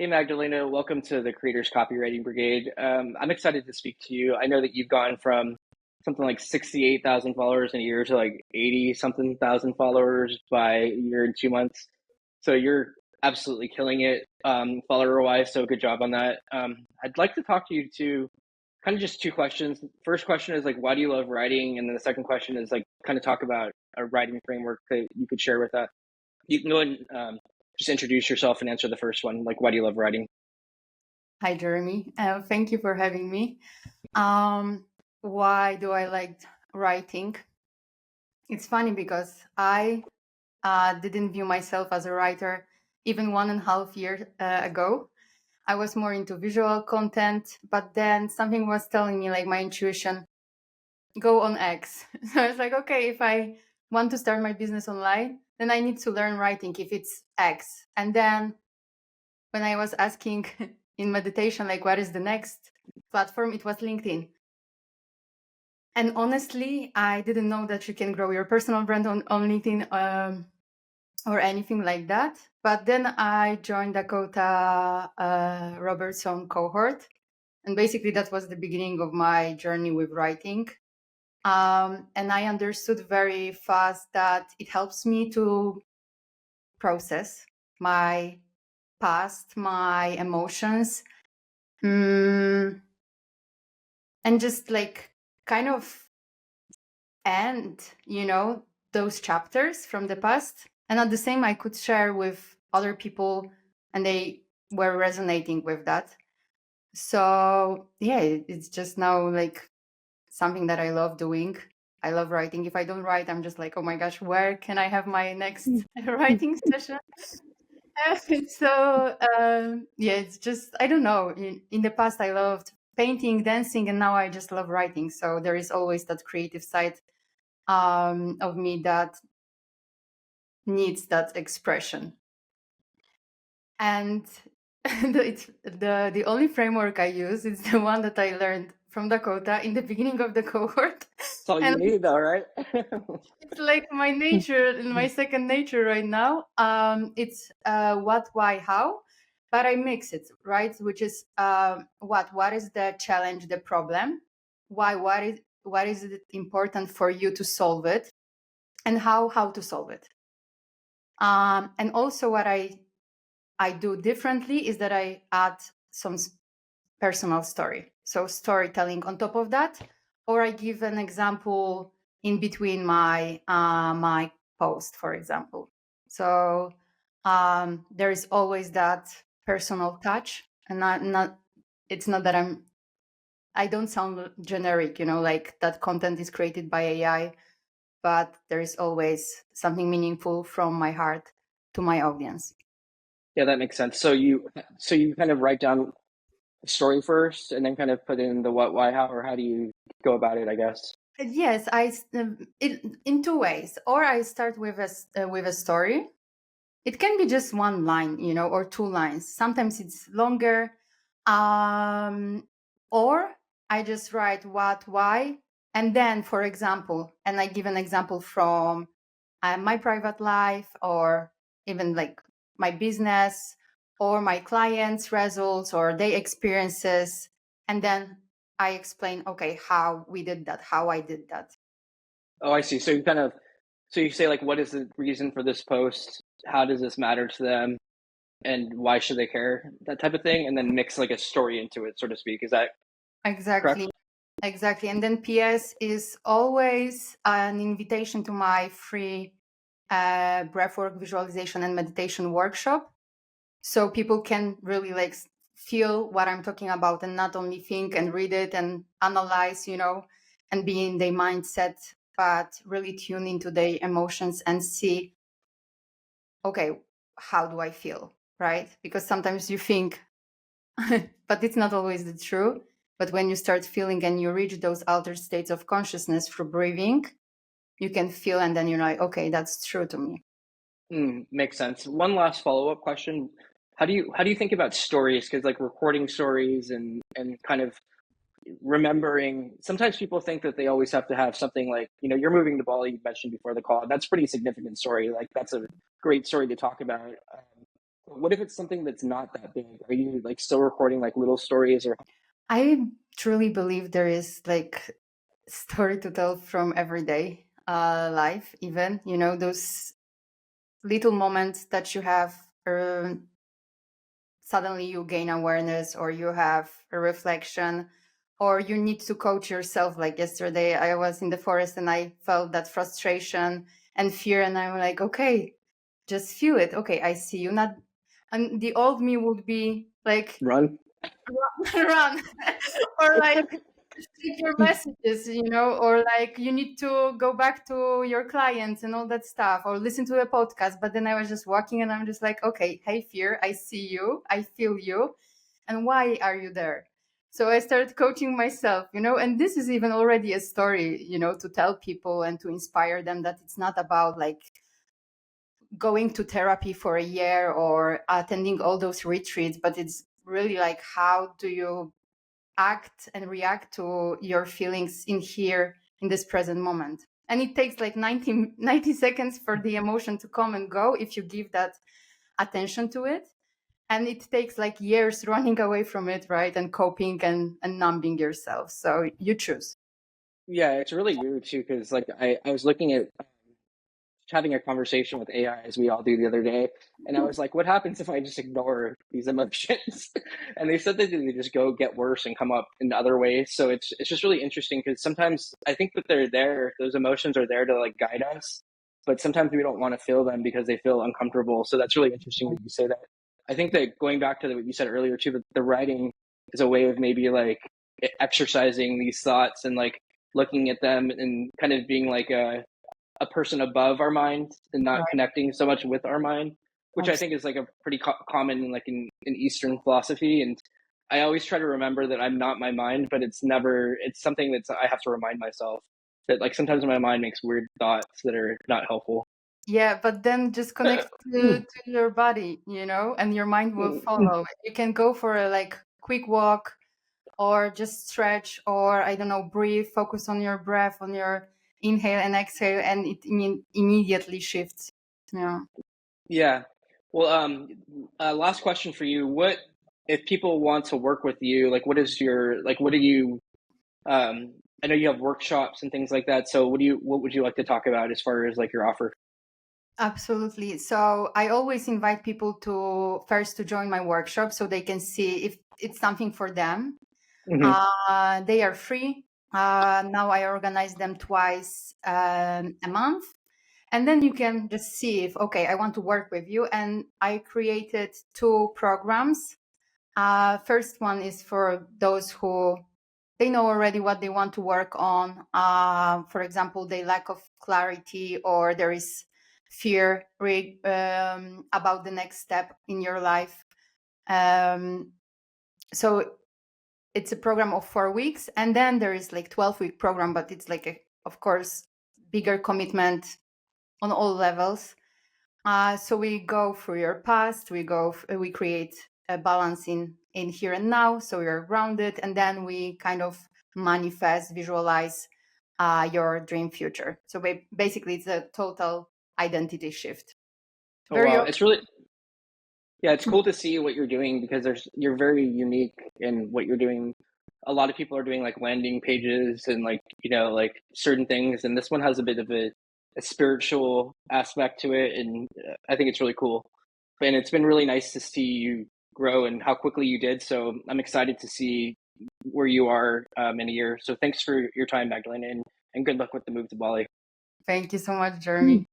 Hey Magdalena, welcome to the Creators Copywriting Brigade. I'm excited to speak to you. I know that you've gone from something like 68,000 followers in a year to like 80 something thousand followers by a year and 2 months. So you're absolutely killing it follower wise. So good job on that. I'd like to talk to you to kind of just two questions. First question is like, why do you love writing? And then the second question is like, kind of talk about a writing framework that you could share with us. You can go ahead and just introduce yourself and answer the first one. Like, why do you love writing? Hi, Jeremy. Thank you for having me. Why do I like writing? It's funny because I didn't view myself as a writer even 1.5 years ago. I was more into visual content, but then something was telling me, like my intuition, go on X. So I was like, okay, if I want to start my business online, then I need to learn writing if it's X. And then when I was asking in meditation, like, what is the next platform? It was LinkedIn. And honestly, I didn't know that you can grow your personal brand on LinkedIn or anything like that. But then I joined Dakota Robertson cohort. And basically, that was the beginning of my journey with writing. And I understood very fast that it helps me to process my past, my emotions, and just like kind of end, those chapters from the past. And at the same, I could share with other people and they were resonating with that. So yeah, it's just now like something that I love doing. I love writing. If I don't write, I'm just like, oh my gosh, where can I have my next writing session? So yeah, it's just, I don't know. In the past, I loved painting, dancing, and now I just love writing. So there is always that creative side of me that needs that expression. And the only framework I use is the one that I learned from Dakota in the beginning of the cohort. That's all you And need, though, right? it's like my nature, my second nature right now. It's what, why, how, but I mix it, right? Which is what is the challenge, the problem? Why, what is it important for you to solve it? And how to solve it. And also what I do differently is that I add some personal story. So storytelling on top of that, or I give an example in between my my post, for example. So there is always that personal touch, and not it's not that I don't sound generic, like that content is created by AI, but there is always something meaningful from my heart to my audience. Yeah, that makes sense. So you kind of write down the story first, and then kind of put in the what, why, how, or how do you go about it? I guess. Yes, in two ways. Or I start with a story. It can be just one line, or two lines. Sometimes it's longer. Or I just write what, why, and then, for example, and I give an example from my private life, or even like my business, or my clients' results, or their experiences, and then I explain, okay, how we did that, how I did that. Oh, I see. So you say like, what is the reason for this post? How does this matter to them? And why should they care? That type of thing, and then mix like a story into it, so to speak. Is that correct? Exactly. Exactly. And then PS is always an invitation to my free breathwork visualization and meditation workshop. So people can really like feel what I'm talking about and not only think and read it and analyze, and be in their mindset, but really tune into their emotions and see, okay, how do I feel? Right? Because sometimes you think, but it's not always the true. But when you start feeling and you reach those altered states of consciousness through breathing, you can feel, and then you're like, okay, that's true to me. Makes sense. One last follow-up question. How do you think about stories? Because like recording stories and kind of remembering, sometimes people think that they always have to have something like, you're moving to Bali, you mentioned before the call. That's a pretty significant story. Like that's a great story to talk about. What if it's something that's not that big? Are you like still recording like little stories or? I truly believe there is like story to tell from everyday life, even, you know, those little moments that you have, suddenly you gain awareness or you have a reflection or you need to coach yourself. Like yesterday, I was in the forest and I felt that frustration and fear, and I'm like, okay, just feel it. Okay, I see you. Not, and the old me would be like, Run. run, or like check your messages, you know, or like you need to go back to your clients and all that stuff, or listen to a podcast. But then I was just walking and I'm just like, okay, hey, fear, I see you, I feel you. And why are you there? So I started coaching myself, you know, and this is even already a story, you know, to tell people and to inspire them that it's not about like going to therapy for a year or attending all those retreats, but it's really like, how do you act and react to your feelings in here in this present moment? And it takes like 90 seconds for the emotion to come and go if you give that attention to it, and it takes like years running away from it, right, and coping and numbing yourself. So you choose. Yeah, it's really weird too because like I was looking at having a conversation with AI as we all do the other day, and I was like, what happens if I just ignore these emotions? And they said that they just go get worse and come up in other ways. So it's just really interesting because sometimes I think that they're there, those emotions are there to like guide us, but sometimes we don't want to feel them because they feel uncomfortable. So that's really interesting that you say that. I think that going back to what you said earlier too, that the writing is a way of maybe like exercising these thoughts and like looking at them and kind of being like a person above our mind and not Right. connecting so much with our mind, which I think is like a pretty common like in Eastern philosophy. And I always try to remember that I'm not my mind, but it's something that I have to remind myself that like sometimes my mind makes weird thoughts that are not helpful. Yeah, but then just connect to your body, you know, and your mind will follow. You can go for a like quick walk or just stretch, or I don't know, breathe, focus on your breath, on your inhale and exhale, and it immediately shifts. Yeah. Yeah. Well, last question for you. What if people want to work with you? Like, what is your like? What do you? I know you have workshops and things like that. So, what would you like to talk about as far as like your offer? Absolutely. So I always invite people to first to join my workshop so they can see if it's something for them. Hmm. They are free. Now I organize them twice a month. And then you can just see if, okay, I want to work with you. And I created 2 programs. First one is for those who they know already what they want to work on. For example, they lack of clarity or there is fear about the next step in your life. So it's a program of 4 weeks, and then there is like 12-week program, but it's like of course bigger commitment on all levels. So we go through your past, we create a balance in here and now, so you're grounded, and then we kind of manifest, visualize your dream future. So basically, it's a total identity shift. Oh Very wow, it's really yeah, it's cool to see what you're doing because you're very unique in what you're doing. A lot of people are doing like landing pages and like like certain things, and this one has a bit of a spiritual aspect to it, and I think it's really cool. And it's been really nice to see you grow and how quickly you did. So I'm excited to see where you are in a year. So thanks for your time, Magdalena, and good luck with the move to Bali. Thank you so much, Jeremy.